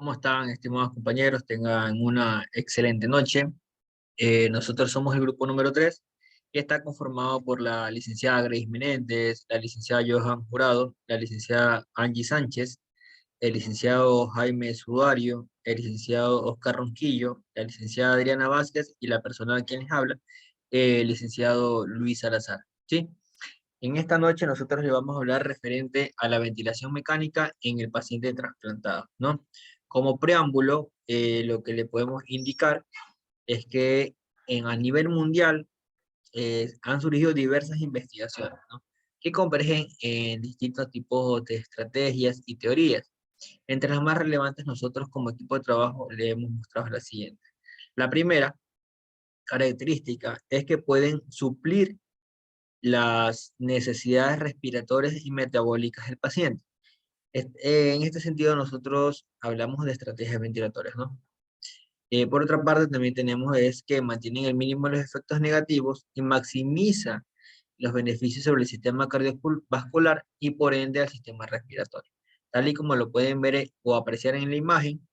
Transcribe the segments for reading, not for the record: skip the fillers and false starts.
¿Cómo están, estimados compañeros? Tengan una excelente noche. Nosotros somos el grupo número 3 y está conformado por la licenciada Grace Menéndez, la licenciada Johan Jurado, la licenciada Angie Sánchez, el licenciado Jaime Sudario, el licenciado Oscar Ronquillo, la licenciada Adriana Vázquez y la persona a quien les habla, el licenciado Luis Salazar. ¿Sí? En esta noche nosotros le vamos a hablar referente a la ventilación mecánica en el paciente trasplantado, ¿no? Como preámbulo, lo que le podemos indicar es que a nivel mundial han surgido diversas investigaciones, ¿no? Que convergen en distintos tipos de estrategias y teorías. Entre las más relevantes, nosotros como equipo de trabajo le hemos mostrado la siguiente. La primera característica es que pueden suplir las necesidades respiratorias y metabólicas del paciente. En este sentido, nosotros hablamos de estrategias ventilatorias, ¿no? Por otra parte, también tenemos es que mantienen el mínimo los efectos negativos y maximiza los beneficios sobre el sistema cardiovascular y por ende al sistema respiratorio. Tal y como lo pueden ver o apreciar en la imagen,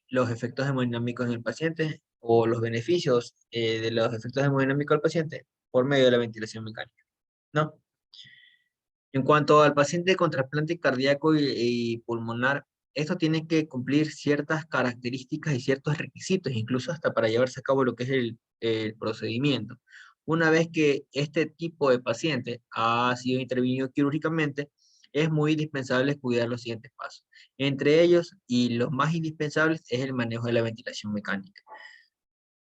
los efectos hemodinámicos en el paciente o los beneficios de los efectos hemodinámicos del paciente por medio de la ventilación mecánica, ¿no? En cuanto al paciente con trasplante cardíaco y pulmonar, esto tiene que cumplir ciertas características y ciertos requisitos, incluso hasta para llevarse a cabo lo que es el procedimiento. Una vez que este tipo de paciente ha sido intervenido quirúrgicamente, es muy indispensable cuidar los siguientes pasos. Entre ellos, y los más indispensables, es el manejo de la ventilación mecánica.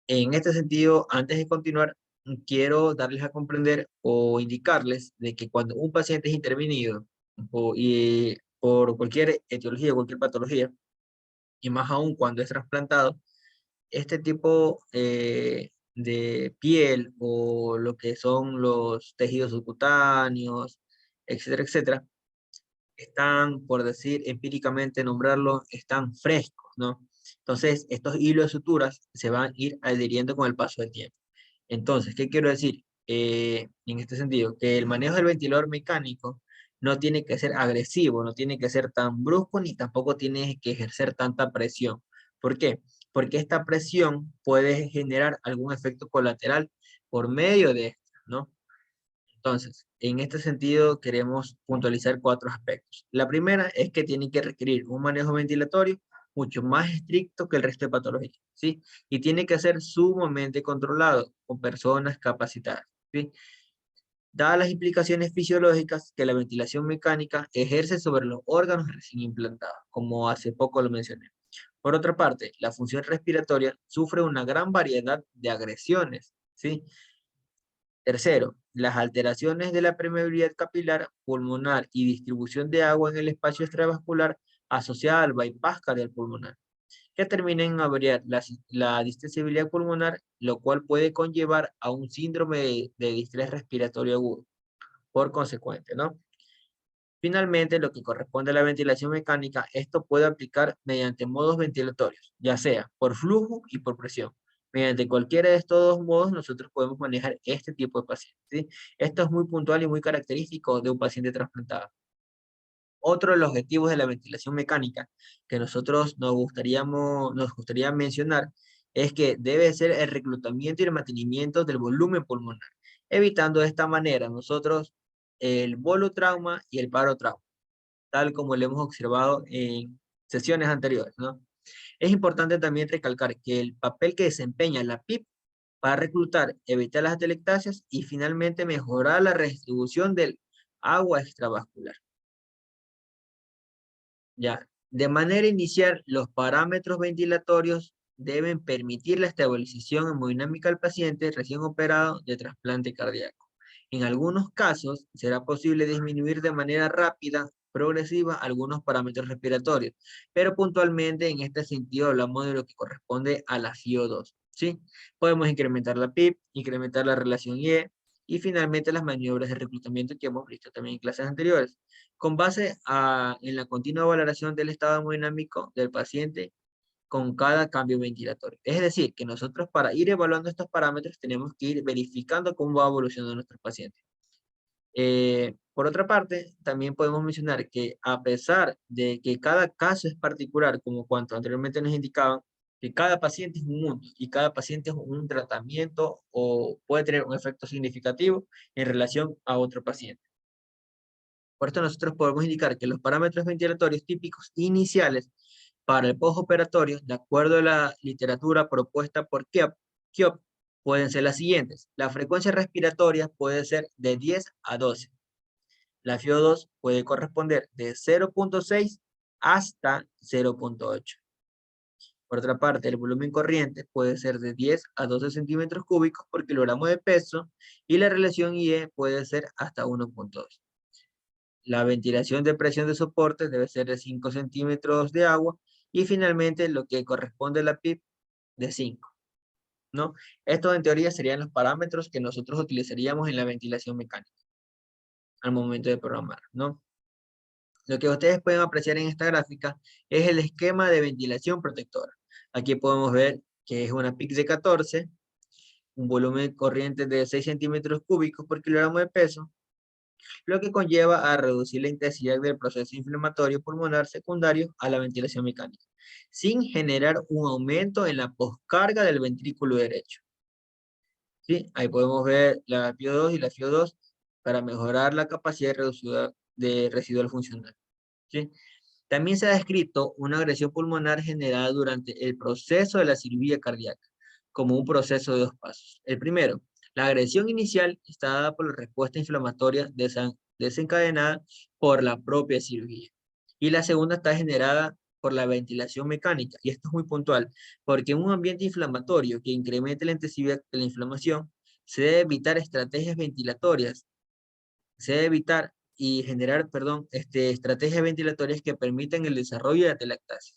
En este sentido, antes de continuar, quiero darles a comprender o indicarles de que cuando un paciente es intervenido por cualquier etiología, cualquier patología, y más aún cuando es trasplantado, este tipo de piel o lo que son los tejidos subcutáneos, etcétera, etcétera, están, por decir empíricamente, nombrarlo, están frescos, ¿no? Entonces, estos hilos de suturas se van a ir adhiriendo con el paso del tiempo. Entonces, ¿qué quiero decir? En este sentido, que el manejo del ventilador mecánico no tiene que ser agresivo, no tiene que ser tan brusco, ni tampoco tiene que ejercer tanta presión. ¿Por qué? Porque esta presión puede generar algún efecto colateral por medio de esto, ¿no? Entonces, en este sentido queremos puntualizar cuatro aspectos. La primera es que tiene que requerir un manejo ventilatorio mucho más estricto que el resto de patologías, ¿sí? Y tiene que ser sumamente controlado con personas capacitadas, ¿sí? Dadas las implicaciones fisiológicas que la ventilación mecánica ejerce sobre los órganos recién implantados, como hace poco lo mencioné. Por otra parte, la función respiratoria sufre una gran variedad de agresiones, ¿sí? Tercero, las alteraciones de la permeabilidad capilar, pulmonar y distribución de agua en el espacio extravascular asociada al bypass cardiopulmonar, que terminan en averiar la distensibilidad pulmonar, lo cual puede conllevar a un síndrome de distrés respiratorio agudo, por consecuente, ¿no? Finalmente, lo que corresponde a la ventilación mecánica, esto puede aplicar mediante modos ventilatorios, ya sea por flujo y por presión. Mediante cualquiera de estos dos modos, nosotros podemos manejar este tipo de pacientes, ¿sí? Esto es muy puntual y muy característico de un paciente trasplantado. Otro de los objetivos de la ventilación mecánica que nosotros nos gustaría mencionar es que debe ser el reclutamiento y el mantenimiento del volumen pulmonar, evitando de esta manera nosotros el volutrauma y el parotrauma, tal como lo hemos observado en sesiones anteriores, ¿no? Es importante también recalcar que el papel que desempeña la PIP para reclutar, evitar las atelectasias y finalmente mejorar la redistribución del agua extravascular. Ya, de manera inicial, los parámetros ventilatorios deben permitir la estabilización hemodinámica del paciente recién operado de trasplante cardíaco. En algunos casos, será posible disminuir de manera rápida, progresiva, algunos parámetros respiratorios, pero puntualmente en este sentido hablamos de lo que corresponde a la FiO2, ¿sí? Podemos incrementar la PIP, incrementar la relación IE y finalmente las maniobras de reclutamiento que hemos visto también en clases anteriores con base en la continua valoración del estado hemodinámico del paciente con cada cambio ventilatorio. Es decir, que nosotros para ir evaluando estos parámetros tenemos que ir verificando cómo va evolucionando nuestro paciente. Por otra parte, también podemos mencionar que a pesar de que cada caso es particular, como cuanto anteriormente nos indicaban, que cada paciente es un mundo y cada paciente es un tratamiento o puede tener un efecto significativo en relación a otro paciente. Por esto nosotros podemos indicar que los parámetros ventilatorios típicos iniciales para el postoperatorio, de acuerdo a la literatura propuesta por Kiop, pueden ser las siguientes. La frecuencia respiratoria puede ser de 10 a 12. La FiO2 puede corresponder de 0.6 hasta 0.8. Por otra parte, el volumen corriente puede ser de 10 a 12 centímetros cúbicos por kilogramo de peso y la relación IE puede ser hasta 1.2. La ventilación de presión de soporte debe ser de 5 centímetros de agua y finalmente lo que corresponde a la PIP de 5, ¿no? Estos en teoría serían los parámetros que nosotros utilizaríamos en la ventilación mecánica al momento de programar, ¿no? Lo que ustedes pueden apreciar en esta gráfica es el esquema de ventilación protectora. Aquí podemos ver que es una PIC de 14, un volumen corriente de 6 centímetros cúbicos por kilogramo de peso, lo que conlleva a reducir la intensidad del proceso inflamatorio pulmonar secundario a la ventilación mecánica, sin generar un aumento en la poscarga del ventrículo derecho. ¿Sí? Ahí podemos ver la FiO2 y la FiO2 para mejorar la capacidad de residual funcional. ¿Sí? También se ha descrito una agresión pulmonar generada durante el proceso de la cirugía cardíaca, como un proceso de dos pasos. El primero, la agresión inicial está dada por la respuesta inflamatoria desencadenada por la propia cirugía. Y la segunda está generada por la ventilación mecánica. Y esto es muy puntual, porque en un ambiente inflamatorio que incremente la intensidad de la inflamación, se debe evitar estrategias ventilatorias, se debe evitar y generar, perdón, estrategias ventilatorias que permitan el desarrollo de la telactasia.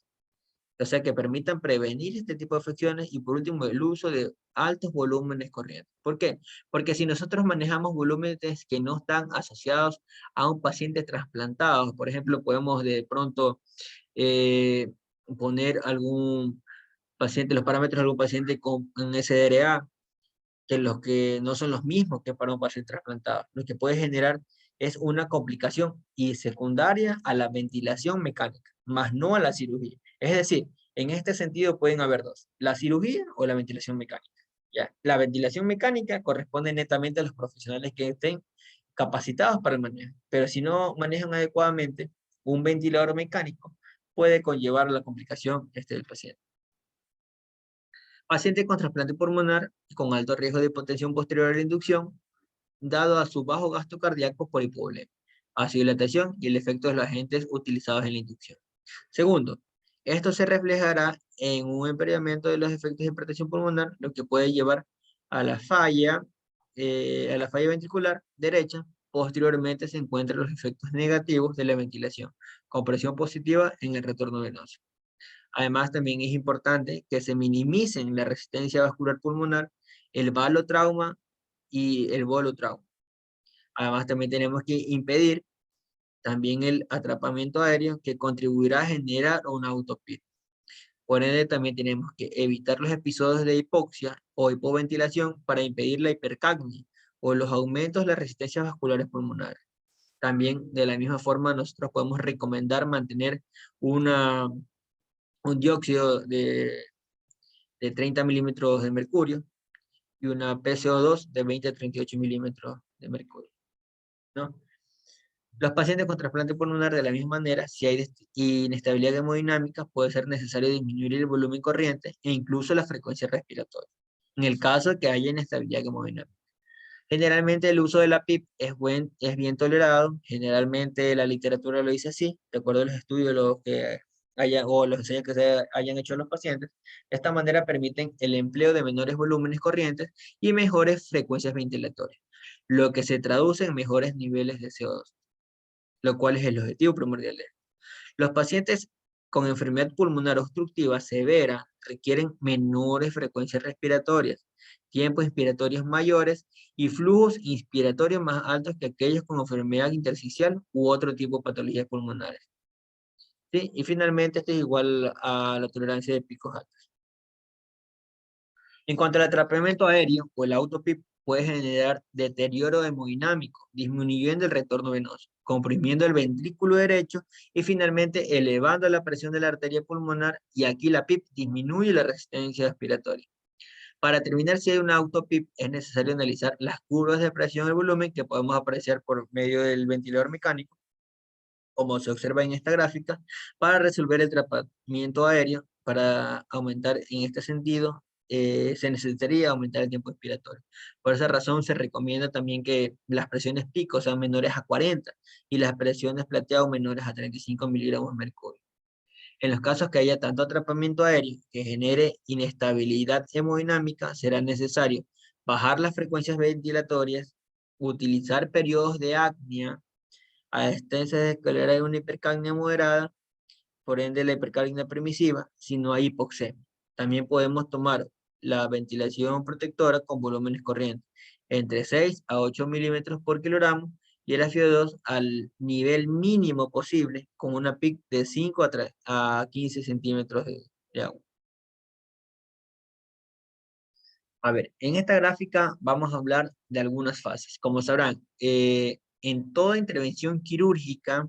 O sea, que permitan prevenir este tipo de afecciones y por último el uso de altos volúmenes corrientes. ¿Por qué? Porque si nosotros manejamos volúmenes que no están asociados a un paciente trasplantado, por ejemplo, podemos de pronto eh, poner algún paciente, los parámetros de algún paciente con un SDRA, que los que no son los mismos que para un paciente trasplantado. Lo que puede generar es una complicación y secundaria a la ventilación mecánica, más no a la cirugía. Es decir, en este sentido pueden haber dos, la cirugía o la ventilación mecánica. ¿Ya? La ventilación mecánica corresponde netamente a los profesionales que estén capacitados para el manejo, pero si no manejan adecuadamente un ventilador mecánico, puede conllevar a la complicación del paciente. Paciente con trasplante pulmonar con alto riesgo de hipotensión posterior a la inducción, dado a su bajo gasto cardíaco por hipovolemia, vasodilatación y el efecto de los agentes utilizados en la inducción. Segundo, esto se reflejará en un empeoramiento de los efectos de hipertensión pulmonar, lo que puede llevar a la falla ventricular derecha. Posteriormente se encuentran los efectos negativos de la ventilación, con presión positiva en el retorno venoso. Además, también es importante que se minimicen la resistencia vascular pulmonar, el valotrauma y el bolotrauma. Además, también tenemos que impedir también el atrapamiento aéreo que contribuirá a generar una autopsia. Por ende, también tenemos que evitar los episodios de hipoxia o hipoventilación para impedir la hipercapnia o los aumentos de las resistencias vasculares pulmonares. También, de la misma forma, nosotros podemos recomendar mantener un dióxido de 30 milímetros de mercurio y una PCO2 de 20 a 38 milímetros de mercurio, ¿no? Los pacientes con trasplante pulmonar, de la misma manera, si hay inestabilidad hemodinámica, puede ser necesario disminuir el volumen corriente e incluso la frecuencia respiratoria, en el caso de que haya inestabilidad hemodinámica. Generalmente el uso de la PIP es bien tolerado, generalmente la literatura lo dice así, de acuerdo a los estudios o los ensayos que se hayan hecho en los pacientes. De esta manera permiten el empleo de menores volúmenes corrientes y mejores frecuencias ventilatorias, lo que se traduce en mejores niveles de CO2, lo cual es el objetivo primordial. Los pacientes con enfermedad pulmonar obstructiva severa requieren menores frecuencias respiratorias, tiempos inspiratorios mayores y flujos inspiratorios más altos que aquellos con enfermedad intersticial u otro tipo de patologías pulmonares. ¿Sí? Y finalmente, esto es igual a la tolerancia de picos altos. En cuanto al atrapamiento aéreo o el autopip, puede generar deterioro hemodinámico, disminuyendo el retorno venoso, comprimiendo el ventrículo derecho y finalmente elevando la presión de la arteria pulmonar, y aquí la PIP disminuye la resistencia respiratoria. Para terminar, si hay una auto-PIP, es necesario analizar las curvas de presión y volumen que podemos apreciar por medio del ventilador mecánico, como se observa en esta gráfica, para resolver el tratamiento aéreo. Para aumentar en este sentido, se necesitaría aumentar el tiempo expiratorio. Por esa razón, se recomienda también que las presiones pico sean menores a 40 y las presiones plateado menores a 35 miligramos de mercurio. En los casos que haya tanto atrapamiento aéreo que genere inestabilidad hemodinámica, será necesario bajar las frecuencias ventilatorias, utilizar periodos de apnea a extensas de escalera de una hipercapnia moderada, por ende la hipercapnia permisiva, si no hay hipoxemia. También podemos tomar la ventilación protectora con volúmenes corrientes entre 6 a 8 milímetros por kilogramo y el FiO2 al nivel mínimo posible con una PIC de 5 a 15 centímetros de agua. A ver, en esta gráfica vamos a hablar de algunas fases. Como sabrán, en toda intervención quirúrgica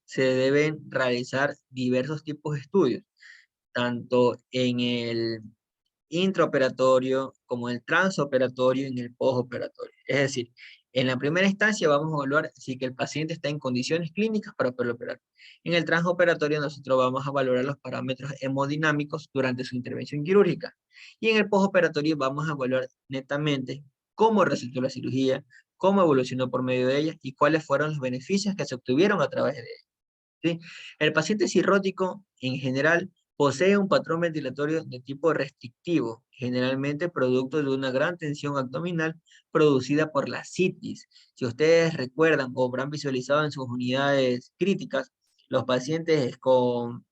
se deben realizar diversos tipos de estudios, tanto en el intraoperatorio como en el transoperatorio y en el postoperatorio. Es decir, en la primera instancia vamos a evaluar si que el paciente está en condiciones clínicas para poder operar. En el transoperatorio nosotros vamos a valorar los parámetros hemodinámicos durante su intervención quirúrgica. Y en el postoperatorio vamos a evaluar netamente cómo resultó la cirugía, cómo evolucionó por medio de ella y cuáles fueron los beneficios que se obtuvieron a través de ella. ¿Sí? El paciente cirrótico en general posee un patrón ventilatorio de tipo restrictivo, generalmente producto de una gran tensión abdominal producida por la citis. Si ustedes recuerdan o habrán visualizado en sus unidades críticas, los pacientes con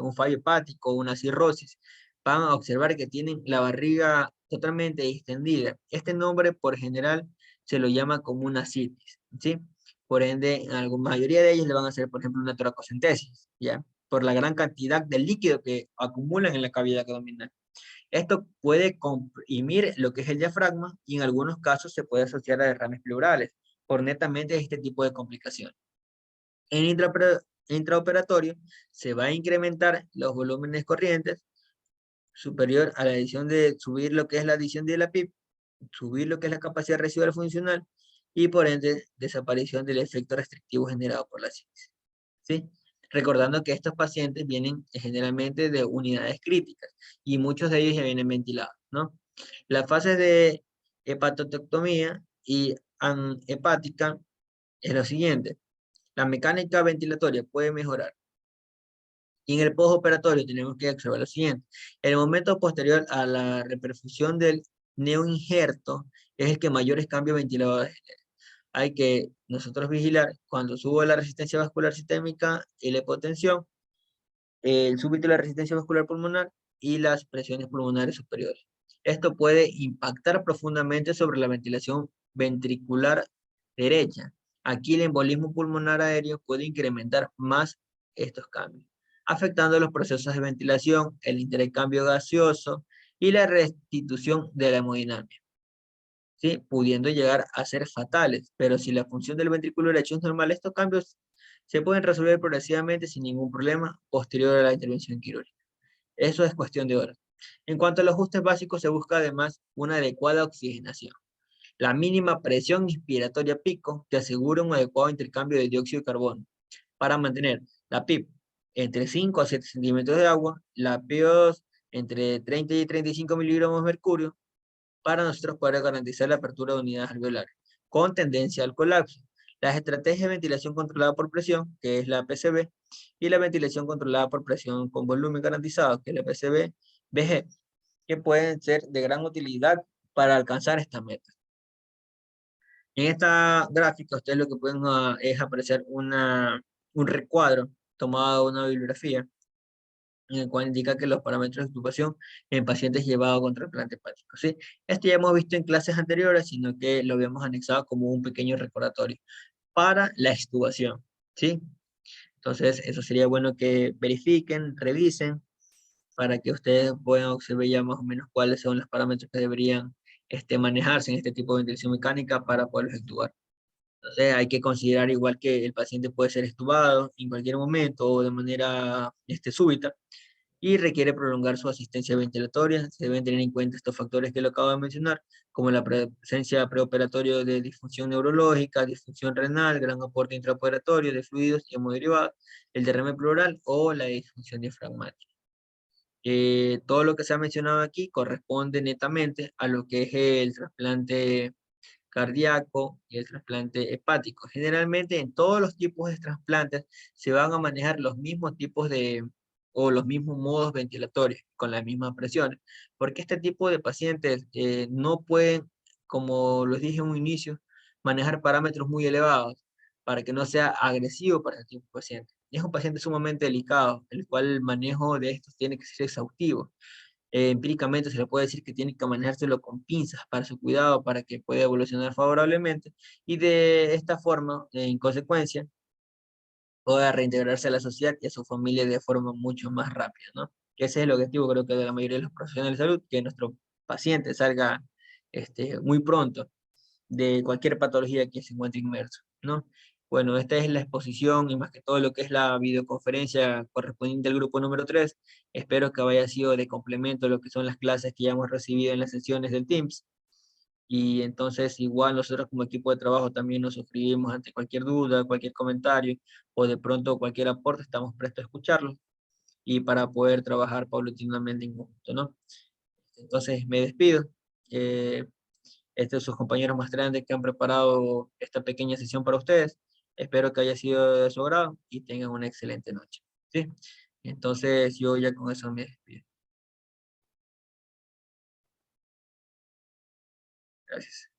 un fallo hepático o una cirrosis van a observar que tienen la barriga totalmente distendida. Este nombre por general se lo llama como una citis, ¿sí? Por ende, en la mayoría de ellos le van a hacer, por ejemplo, una toracocentesis, ¿ya? Por la gran cantidad de líquido que acumulan en la cavidad abdominal. Esto puede comprimir lo que es el diafragma y en algunos casos se puede asociar a derrames pleurales por netamente este tipo de complicaciones. En intraoperatorio se va a incrementar los volúmenes corrientes superior a la adición de subir lo que es la adición de la PIP, subir lo que es la capacidad residual funcional y por ende desaparición del efecto restrictivo generado por la citis. ¿Sí? Recordando que estos pacientes vienen generalmente de unidades críticas y muchos de ellos ya vienen ventilados, ¿no? Las fases de hepatotectomía y hepática es lo siguiente. La mecánica ventilatoria puede mejorar. Y en el postoperatorio tenemos que observar lo siguiente. El momento posterior a la reperfusión del neoinjerto es el que mayores cambios ventiladores genera. Hay que nosotros vigilar cuando suba la resistencia vascular sistémica y la hipotensión, el súbito de la resistencia vascular pulmonar y las presiones pulmonares superiores. Esto puede impactar profundamente sobre la ventilación ventricular derecha. Aquí el embolismo pulmonar aéreo puede incrementar más estos cambios, afectando los procesos de ventilación, el intercambio gaseoso y la restitución de la hemodinamia, ¿sí? Pudiendo llegar a ser fatales. Pero si la función del ventrículo derecho es normal, estos cambios se pueden resolver progresivamente sin ningún problema posterior a la intervención quirúrgica. Eso es cuestión de horas. En cuanto a los ajustes básicos, se busca además una adecuada oxigenación. La mínima presión inspiratoria pico que asegura un adecuado intercambio de dióxido de carbono para mantener la PIP entre 5 a 7 centímetros de agua, la PO2 entre 30 y 35 miligramos de mercurio, para nosotros poder garantizar la apertura de unidades alveolares con tendencia al colapso. Las estrategias de ventilación controlada por presión, que es la PCV, y la ventilación controlada por presión con volumen garantizado, que es la PCV-BG, que pueden ser de gran utilidad para alcanzar esta meta. En esta gráfica, ustedes lo que pueden es apreciar un recuadro tomado de una bibliografía en el cual indica que los parámetros de extubación en pacientes llevados con trasplante hepático, ¿sí? Esto ya hemos visto en clases anteriores, sino que lo habíamos anexado como un pequeño recordatorio para la extubación, ¿sí? Entonces, eso sería bueno que verifiquen, revisen, para que ustedes puedan observar ya más o menos cuáles son los parámetros que deberían manejarse en este tipo de ventilación mecánica para poder efectuar. Entonces hay que considerar igual que el paciente puede ser extubado en cualquier momento o de manera súbita y requiere prolongar su asistencia ventilatoria. Se deben tener en cuenta estos factores que lo acabo de mencionar, como la presencia preoperatoria de disfunción neurológica, disfunción renal, gran aporte intraoperatorio de fluidos y hemoderivados, el derrame pleural o la disfunción diafragmática. Todo lo que se ha mencionado aquí corresponde netamente a lo que es el trasplante cardíaco y el trasplante hepático. Generalmente en todos los tipos de trasplantes se van a manejar los mismos tipos o los mismos modos ventilatorios, con las mismas presiones, porque este tipo de pacientes no pueden, como les dije en un inicio, manejar parámetros muy elevados para que no sea agresivo para este tipo de paciente. Es un paciente sumamente delicado, el cual el manejo de estos tiene que ser exhaustivo. Empíricamente se le puede decir que tiene que manejárselo con pinzas para su cuidado, para que pueda evolucionar favorablemente y de esta forma, en consecuencia, pueda reintegrarse a la sociedad y a su familia de forma mucho más rápida, ¿no? Que ese es el objetivo, creo que de la mayoría de los profesionales de salud, que nuestro paciente salga muy pronto de cualquier patología que se encuentre inmerso, ¿no? Bueno, esta es la exposición y más que todo lo que es la videoconferencia correspondiente al grupo número 3. Espero que haya sido de complemento a lo que son las clases que ya hemos recibido en las sesiones del Teams. Y entonces igual nosotros como equipo de trabajo también nos suscribimos ante cualquier duda, cualquier comentario o de pronto cualquier aporte, estamos prestos a escucharlo y para poder trabajar paulatinamente en conjunto, ¿no? Entonces me despido. Eh, Estos sus compañeros más grandes que han preparado esta pequeña sesión para ustedes. Espero que haya sido de su agrado y tengan una excelente noche. ¿Sí? Entonces yo ya con eso me despido. Gracias.